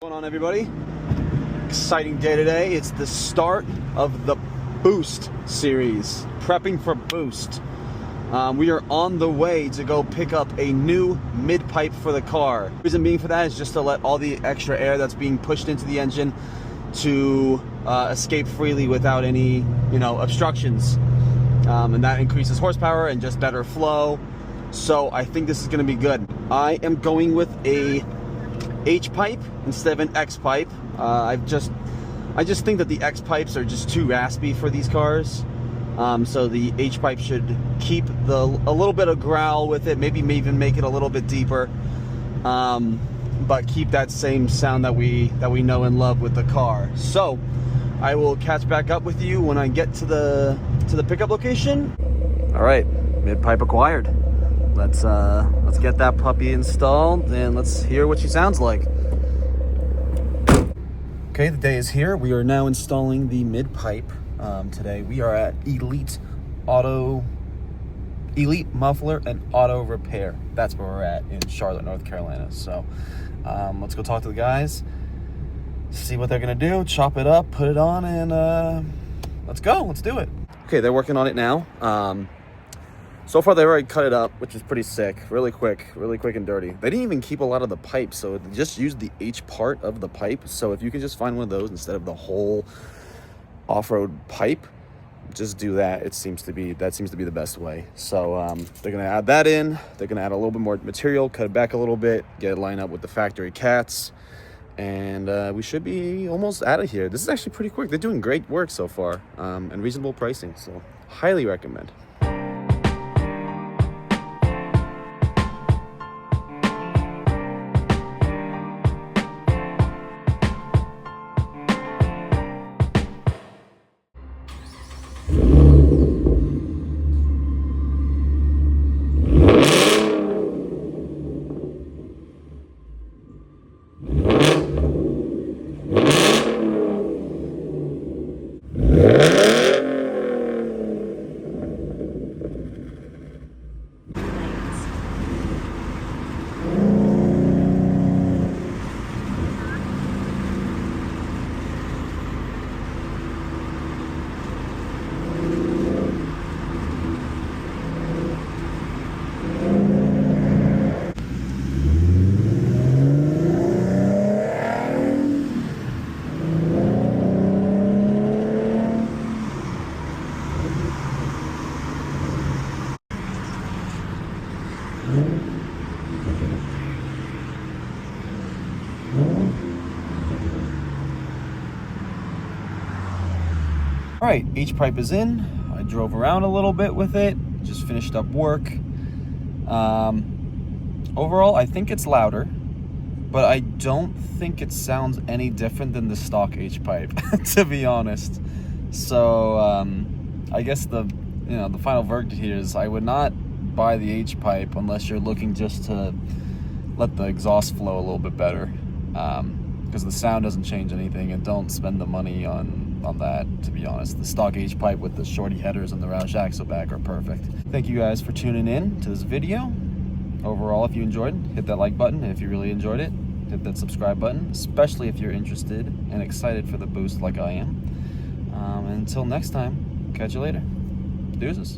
What's going on, everybody? Exciting day today. It's the start of the Boost series, prepping for Boost. We are on the way to go pick up a new mid-pipe for the car. The reason being for that is just to let all the extra air that's being pushed into the engine to escape freely without any, obstructions. And that increases horsepower and just better flow. So I think this is going to be good. I am going with a H pipe instead of an X pipe. I just think that the X pipes are just too raspy for these cars. So the H pipe should keep a little bit of growl with it, maybe even make it a little bit deeper, but keep that same sound that we know and love with the car. So I will catch back up with you when I get to the pickup location. All right, mid pipe acquired. Let's get that puppy installed and let's hear what she sounds like. Okay, the day is here. We are now installing the mid pipe. Today we are at Elite Muffler and Auto Repair. That's where we're at in Charlotte, North Carolina. So let's go talk to the guys, see what they're gonna do, chop it up, put it on, and let's go. Let's do it. Okay, they're working on it now. So far, they've already cut it up, which is pretty sick. Really quick and dirty. They didn't even keep a lot of the pipe, so they just used the H part of the pipe. So if you can just find one of those instead of the whole off-road pipe, just do that. That seems to be the best way. So they're gonna add that in. They're gonna add a little bit more material, cut it back a little bit, get it lined up with the factory cats, and we should be almost out of here. This is actually pretty quick. They're doing great work so far, and reasonable pricing. So highly recommend. All right, H pipe is in. I drove around a little bit with it, just finished up work. Overall, I think it's louder, but I don't think it sounds any different than the stock H pipe, to be honest. So I guess the final verdict here is I would not buy the H pipe unless you're looking just to let the exhaust flow a little bit better, because the sound doesn't change anything, and don't spend the money on that, to be honest. The stock H pipe with the Shorty headers and the Roush Axel back are perfect. Thank you guys for tuning in to this video. Overall, if you enjoyed, hit that like button. If you really enjoyed it, hit that subscribe button, especially if you're interested and excited for the Boost like I am. And until next time, catch you later. Deuces.